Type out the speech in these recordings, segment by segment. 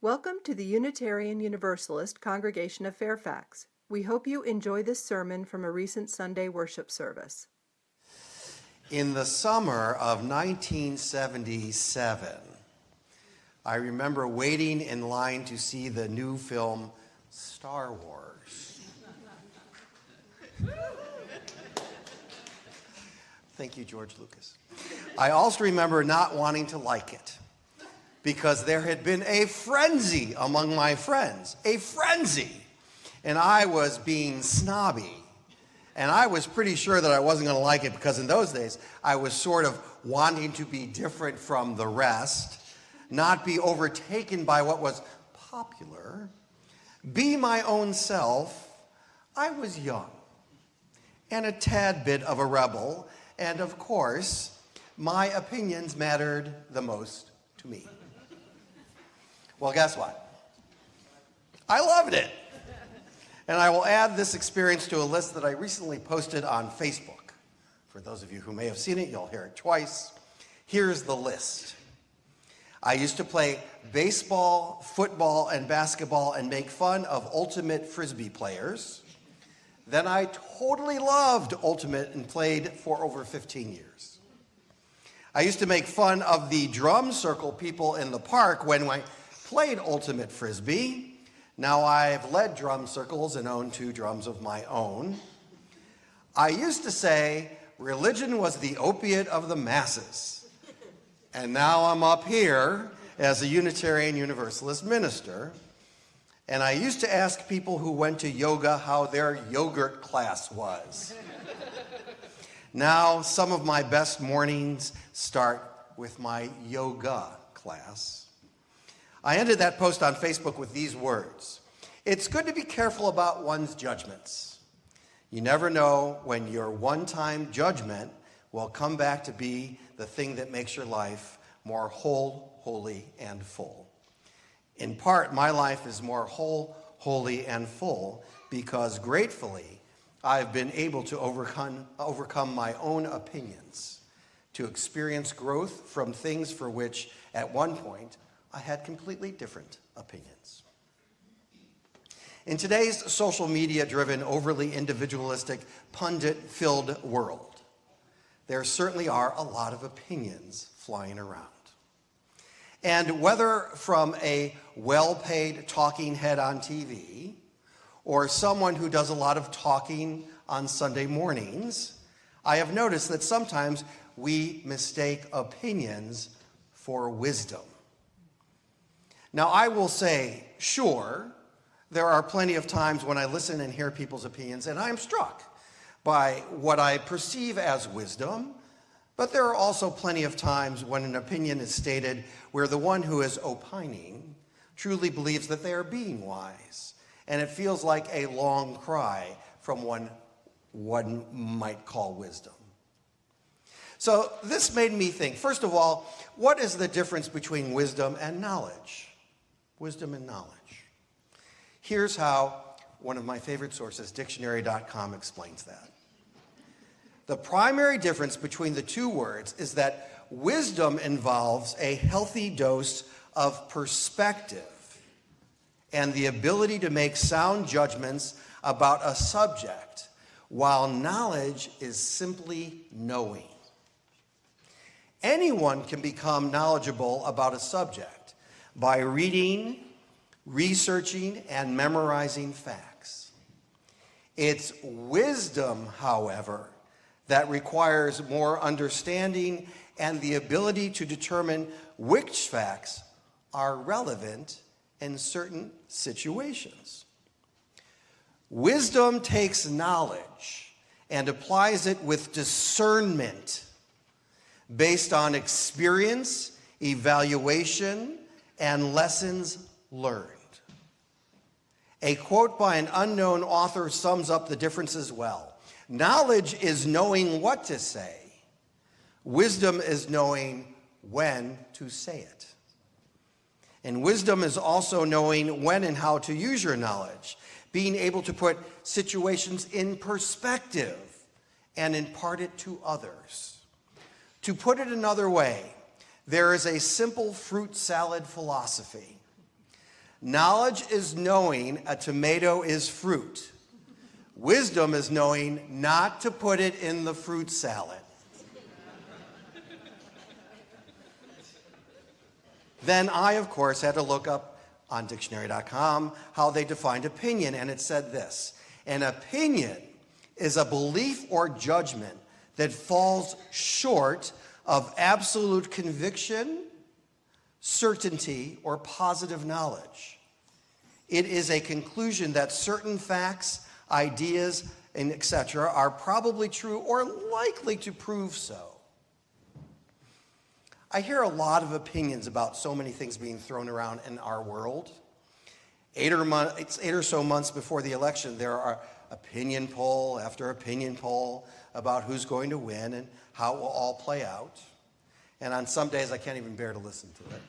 Welcome to the Unitarian Universalist Congregation of Fairfax. We hope you enjoy this sermon from a recent Sunday worship service. In the summer of 1977, I remember waiting in line to see the new film Star Wars. Thank you, George Lucas. I also remember not wanting to like it because there had been a frenzy among my friends, a frenzy, and I was being snobby. And I was pretty sure that I wasn't going to like it because in those days, I was sort of wanting to be different from the rest, not be overtaken by what was popular, be my own self. I was young and a tad bit of a rebel, and of course, my opinions mattered the most to me. Well, guess what? I loved it. And I will add this experience to a list that I recently posted on Facebook. For those of you who may have seen it, you'll hear it twice. Here's the list. I used to play baseball, football, and basketball and make fun of ultimate frisbee players. Then I totally loved ultimate and played for over 15 years. I used to make fun of the drum circle people in the park when I played ultimate frisbee. Now I've led drum circles and own 2 drums of my own. I used to say religion was the opiate of the masses. And now I'm up here as a Unitarian Universalist minister. And I used to ask people who went to yoga how their yogurt class was. Now some of my best mornings start with my yoga class. I ended that post on Facebook with these words. It's good to be careful about one's judgments. You never know when your one-time judgment will come back to be the thing that makes your life more whole, holy, and full. In part, my life is more whole, holy, and full because gratefully, I've been able to overcome my own opinions, to experience growth from things for which, at one point, I had completely different opinions. In today's social media-driven, overly individualistic, pundit-filled world, there certainly are a lot of opinions flying around. And whether from a well-paid talking head on TV or someone who does a lot of talking on Sunday mornings, I have noticed that sometimes we mistake opinions for wisdom. Now, I will say, sure, there are plenty of times when I listen and hear people's opinions, and I am struck by what I perceive as wisdom, but there are also plenty of times when an opinion is stated where the one who is opining truly believes that they are being wise, and it feels like a long cry from one might call wisdom. So this made me think, first of all, what is the difference between wisdom and knowledge? Wisdom and knowledge. Here's how one of my favorite sources, dictionary.com, explains that. The primary difference between the two words is that wisdom involves a healthy dose of perspective and the ability to make sound judgments about a subject, while knowledge is simply knowing. Anyone can become knowledgeable about a subject by reading, researching, and memorizing facts. It's wisdom, however, that requires more understanding and the ability to determine which facts are relevant in certain situations. Wisdom takes knowledge and applies it with discernment based on experience, evaluation, and lessons learned. A quote by an unknown author sums up the differences well. Knowledge is knowing what to say. Wisdom is knowing when to say it. And wisdom is also knowing when and how to use your knowledge, being able to put situations in perspective and impart it to others. To put it another way, there is a simple fruit salad philosophy Knowledge is knowing a tomato is fruit. Wisdom is knowing not to put it in the fruit salad. Then I, of course, had to look up on dictionary.com how they defined opinion, and it said this: an opinion is a belief or judgment that falls short of absolute conviction, certainty, or positive knowledge. It is a conclusion that certain facts, ideas, and etc. are probably true or likely to prove so. I hear a lot of opinions about so many things being thrown around in our world. 8 or so months before the election, there are opinion poll after opinion poll about who's going to win and how it will all play out. And on some days, I can't even bear to listen to it.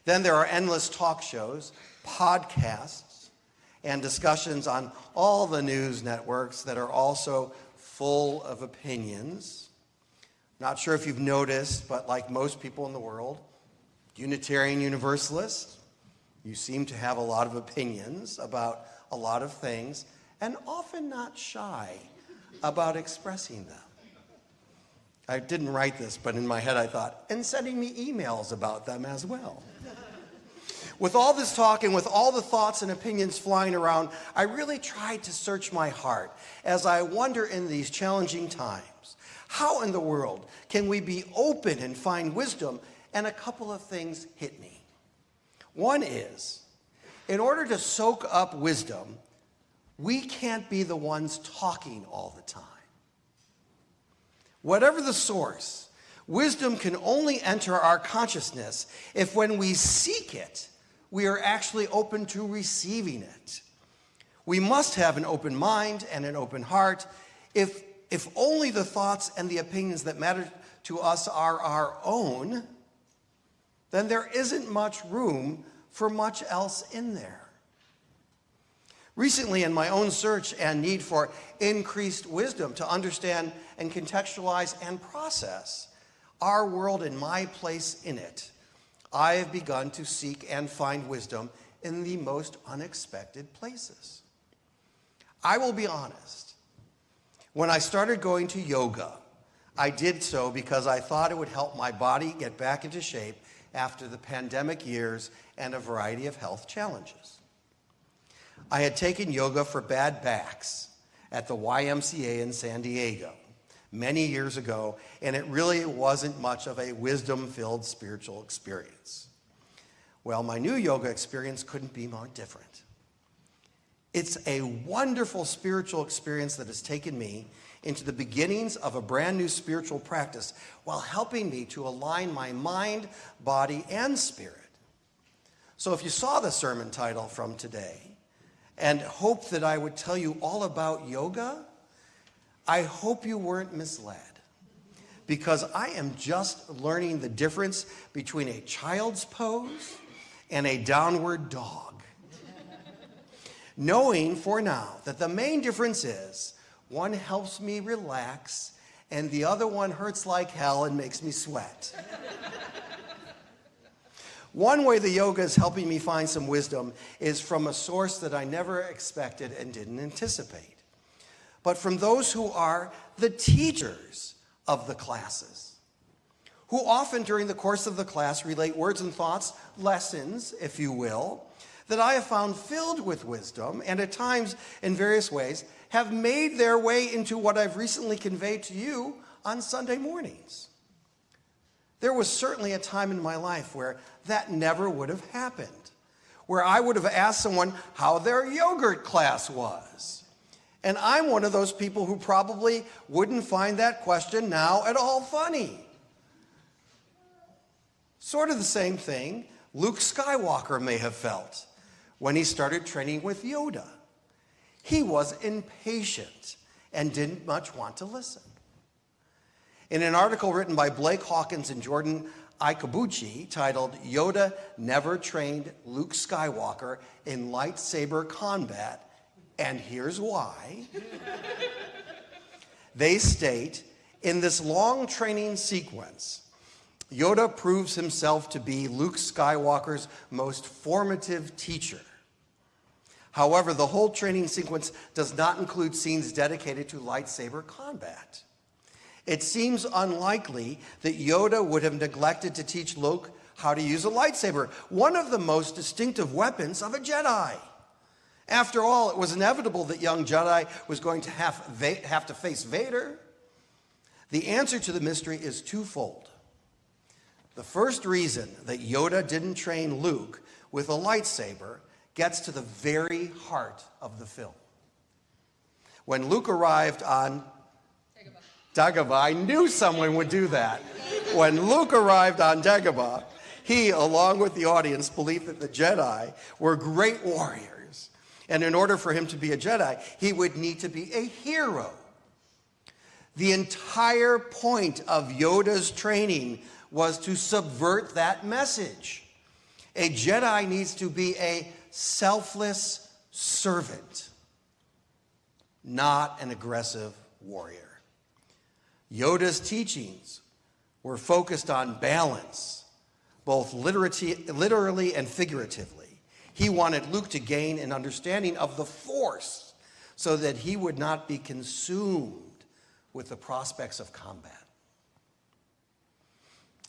Then there are endless talk shows, podcasts, and discussions on all the news networks that are also full of opinions. Not sure if you've noticed, but like most people in the world, Unitarian Universalists, you seem to have a lot of opinions about a lot of things, and often not shy about expressing them. I didn't write this, but in my head I thought, and sending me emails about them as well. With all this talk and with all the thoughts and opinions flying around, I really tried to search my heart as I wonder in these challenging times, how in the world can we be open and find wisdom? And a couple of things hit me. One is, in order to soak up wisdom, we can't be the ones talking all the time. Whatever the source, wisdom can only enter our consciousness if when we seek it, we are actually open to receiving it. We must have an open mind and an open heart. If only the thoughts and the opinions that matter to us are our own, then there isn't much room for much else in there. Recently, in my own search and need for increased wisdom to understand and contextualize and process our world and my place in it, I have begun to seek and find wisdom in the most unexpected places. I will be honest. When I started going to yoga, I did so because I thought it would help my body get back into shape after the pandemic years and a variety of health challenges. I had taken yoga for bad backs at the YMCA in San Diego many years ago, and it really wasn't much of a wisdom-filled spiritual experience. Well, my new yoga experience couldn't be more different. It's a wonderful spiritual experience that has taken me into the beginnings of a brand new spiritual practice while helping me to align my mind, body, and spirit. So if you saw the sermon title from today and hoped that I would tell you all about yoga, I hope you weren't misled, because I am just learning the difference between a child's pose and a downward dog. Knowing for now that the main difference is one helps me relax and the other one hurts like hell and makes me sweat. One way the yoga is helping me find some wisdom is from a source that I never expected and didn't anticipate, but from those who are the teachers of the classes, who often during the course of the class relate words and thoughts, lessons, if you will, that I have found filled with wisdom and at times in various ways have made their way into what I've recently conveyed to you on Sunday mornings. There was certainly a time in my life where that never would have happened, where I would have asked someone how their yogurt class was. And I'm one of those people who probably wouldn't find that question now at all funny. Sort of the same thing Luke Skywalker may have felt when he started training with Yoda. He was impatient and didn't much want to listen. In an article written by Blake Hawkins and Jordan Ikabuchi titled "Yoda Never Trained Luke Skywalker in Lightsaber Combat, and Here's Why," they state, in this long training sequence, Yoda proves himself to be Luke Skywalker's most formative teacher. However, the whole training sequence does not include scenes dedicated to lightsaber combat. It seems unlikely that Yoda would have neglected to teach Luke how to use a lightsaber, one of the most distinctive weapons of a Jedi. After all, it was inevitable that young Jedi was going to have to face Vader. The answer to the mystery is twofold. The first reason that Yoda didn't train Luke with a lightsaber gets to the very heart of the film. When Luke arrived on Dagobah, I knew someone would do that. When Luke arrived on Dagobah, he, along with the audience, believed that the Jedi were great warriors. And in order for him to be a Jedi, he would need to be a hero. The entire point of Yoda's training was to subvert that message. A Jedi needs to be a selfless servant, not an aggressive warrior. Yoda's teachings were focused on balance, both literally and figuratively. He wanted Luke to gain an understanding of the Force so that he would not be consumed with the prospects of combat.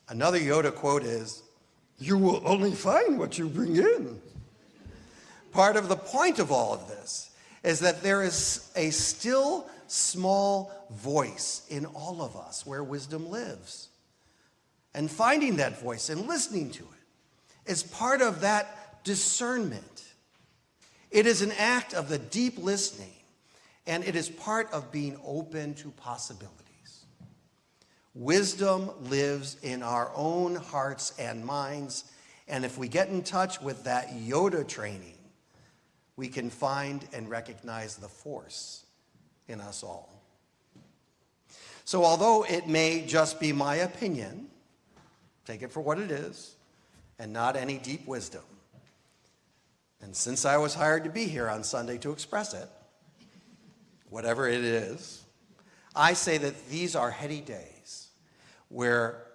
Another Yoda quote is, "You will only find what you bring in." Part of the point of all of this is that there is a still small voice in all of us where wisdom lives. And finding that voice and listening to it is part of that discernment. It is an act of the deep listening, and it is part of being open to possibilities. Wisdom lives in our own hearts and minds, and if we get in touch with that Yoda training, we can find and recognize the Force in us all. So although it may just be my opinion, take it for what it is, and not any deep wisdom, and since I was hired to be here on Sunday to express it, whatever it is, I say that these are heady days where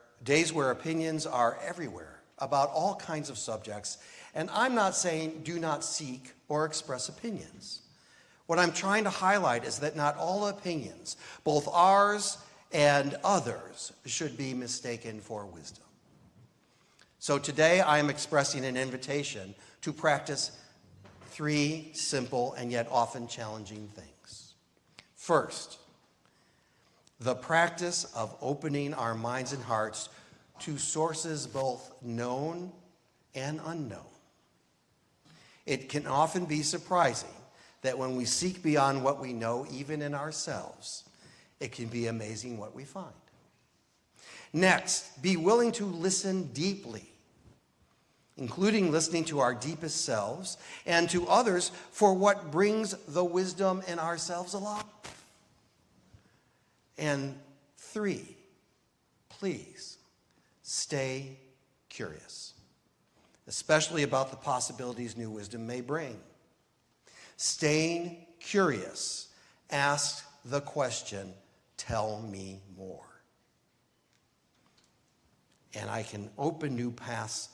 opinions are everywhere about all kinds of subjects. And I'm not saying do not seek or express opinions. What I'm trying to highlight is that not all opinions, both ours and others, should be mistaken for wisdom. So today I am expressing an invitation to practice 3 simple and yet often challenging things. First, the practice of opening our minds and hearts to sources both known and unknown. It can often be surprising that when we seek beyond what we know, even in ourselves, it can be amazing what we find. Next, be willing to listen deeply, including listening to our deepest selves and to others for what brings the wisdom in ourselves alive. And 3, please stay curious, especially about the possibilities new wisdom may bring. Staying curious asks the question, tell me more. And I can open new paths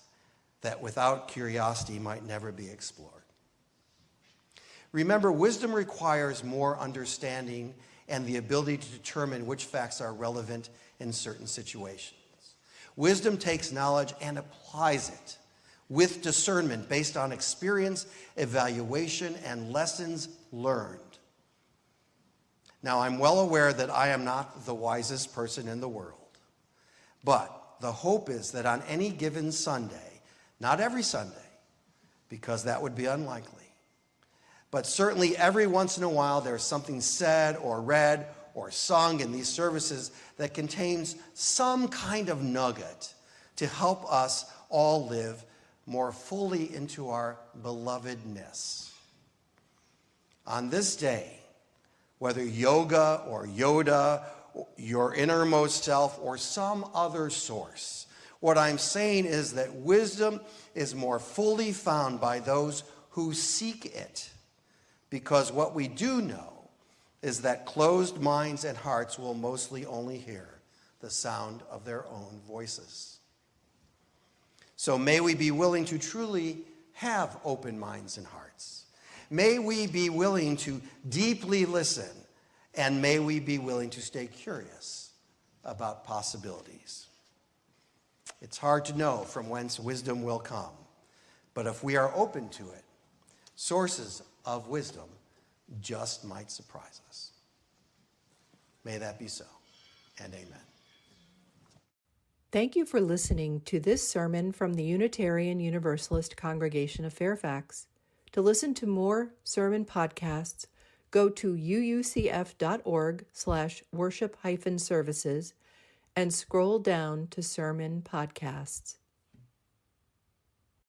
that without curiosity might never be explored. Remember, wisdom requires more understanding and the ability to determine which facts are relevant in certain situations. Wisdom takes knowledge and applies it with discernment based on experience, evaluation, and lessons learned. Now, I'm well aware that I am not the wisest person in the world, but the hope is that on any given Sunday, not every Sunday, because that would be unlikely, but certainly every once in a while there's something said or read or sung in these services that contains some kind of nugget to help us all live more fully into our belovedness. On this day, whether yoga or Yoda, your innermost self, or some other source, what I'm saying is that wisdom is more fully found by those who seek it, because what we do know is that closed minds and hearts will mostly only hear the sound of their own voices. So may we be willing to truly have open minds and hearts. May we be willing to deeply listen, and may we be willing to stay curious about possibilities. It's hard to know from whence wisdom will come, but if we are open to it, sources of wisdom just might surprise us. May that be so, and amen. Thank you for listening to this sermon from the Unitarian Universalist Congregation of Fairfax. To listen to more sermon podcasts, go to uucf.org/worship-services and scroll down to sermon podcasts.